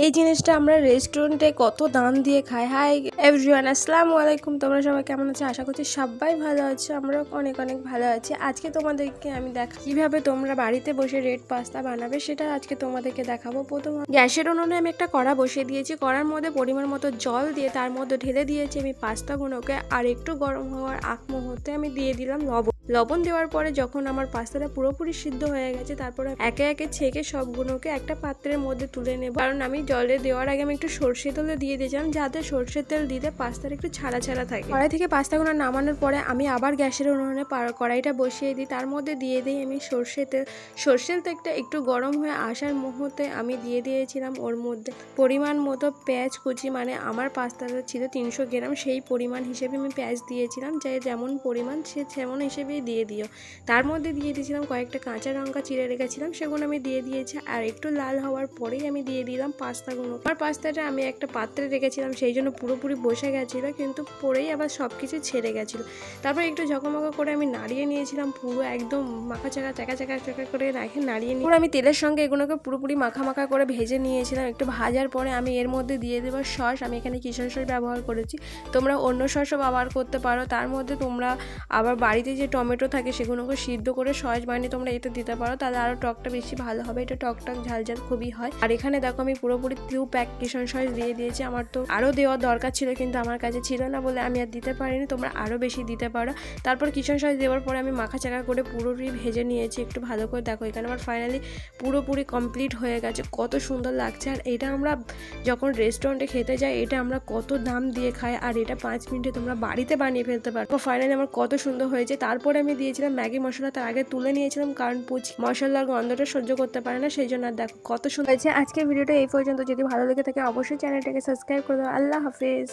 এই জিনিসটা আমরা রেস্টুরেন্টে কত দাম দিয়ে খাই। হাই এভরিওয়ান, আসসালামু আলাইকুম। তোমরা সবাই কেমন আছো? আশা করছি সবাই ভালো আছো। আমরাও অনেক অনেক ভালো আছি। আজকে তোমাদেরকে আমি কিভাবে তোমরা বাড়িতে বসে রেড পাস্তা বানাবে সেটা আজকে তোমাদেরকে দেখাবো। প্রথম গ্যাসের উনুনে আমি একটা কড়া বসিয়ে দিয়েছি। কড়ার মধ্যে পরিমাণ মতো জল দিয়ে তার মধ্যে ঢেলে দিয়েছি আমি পাস্তাগুলোকে। আর একটু গরম হওয়ার আগ মুহূর্তে আমি দিয়ে দিলাম লবণ দেওয়ার পরে যখন আমার পাস্তাটা পুরোপুরি সিদ্ধ হয়ে গেছে, তারপরে একে একে ছেঁকে সবগুলোকে একটা পাত্রের মধ্যে তুলে নেব। কারণ আমি জলে দেওয়ার আগে আমি একটু সর্ষে তেল দিয়ে দিয়েছিলাম, যাতে সর্ষের তেল দিতে পাস্তার একটু ছাড়া ছাড়া থাকে। কড়াই থেকে পাস্তাগুলো নামানোর পরে আমি আবার গ্যাসের উনুনে কড়াইটা বসিয়ে দিই। তার মধ্যে দিয়ে দিই আমি সর্ষের তেলটা একটু গরম হয়ে আসার মুহূর্তে আমি দিয়ে দিয়েছিলাম ওর মধ্যে পরিমাণ মতো পেঁয়াজ কুচি। মানে আমার পাস্তাটা ছিল 300 গ্রাম, সেই পরিমাণ হিসেবে আমি পেঁয়াজ দিয়েছিলাম। যে যেমন পরিমাণ সে তেমন হিসেবেই দিয়ে দিও। তার মধ্যে দিয়ে দিয়েছিলাম কয়েকটা কাঁচা লঙ্কা চিড়ে রেখেছিলাম, সেগুলো আমি দিয়ে দিয়েছি। আর একটু লাল হওয়ার পরেই আমি দিয়ে দিলাম পাস্তাগুলো। আমার পাস্তাটা আমি একটা পাত্রে রেখেছিলাম, সেই জন্য পুরোপুরি বসে গেছিলো, কিন্তু পরেই আবার সব কিছু ছেড়ে গেছিলো। তারপর একটু ঝকমকা করে আমি নাড়িয়ে নিয়েছিলাম, পুরো একদম মাখা চাকা করে নাড়িয়ে নিয়ে আমি তেলের সঙ্গে এগুলোকে পুরোপুরি মাখা করে ভেজে নিয়েছিলাম। একটু ভাজার পরে আমি এর মধ্যে দিয়ে দেবো সস। আমি এখানে কিচেন সস ব্যবহার করেছি, তোমরা অন্য সসও ব্যবহার করতে পারো। তার মধ্যে তোমরা আবার বাড়িতে যে টমেটো থাকে সেগুলোকে সিদ্ধ করে সস বানিয়ে তোমরা এতে দিতে পারো, তাহলে আরও টকটা বেশি ভালো হবে। এটা টক ঝাল খুবই হয়। আর এখানে দেখো আমি পুরোপুরি 2 প্যাক কিচেন সস দিয়ে দিয়েছি। আমার তো আরও দেওয়ার দরকার ছিল, কিন্তু আমার কাছে ছিল না বলে আমি আর দিতে পারিনি। তোমরা আরও বেশি দিতে পারো। তারপর কিচেন সস দেওয়ার পরে আমি মাখা চাকা করে পুরোপুরি ভেজে নিয়েছি একটু ভালো করে। দেখো এখানে আমার ফাইনালি পুরোপুরি কমপ্লিট হয়ে গেছে, কত সুন্দর লাগছে। আর এটা আমরা যখন রেস্টুরেন্টে খেতে যাই, এটা আমরা কত দাম দিয়ে খাই, আর এটা 5 মিনিটে তোমরা বাড়িতে বানিয়ে ফেলতে পারো। ফাইনালি আমার কত সুন্দর হয়েছে। তারপরে আমি দিয়েছিলাম ম্যাগি মশলা, তার আগে তুলে নিয়েছিলাম, কারণ মশলার গন্ধটা সহ্য করতে পারে না, সেই জন্য। দেখো কত সুন্দর হয়েছে। আজকের ভিডিওটা এই পর্যন্ত। যদি ভালো লেগে থাকে অবশ্যই চ্যানেলটাকে সাবস্ক্রাইব করে দাও। আল্লাহ হাফেজ।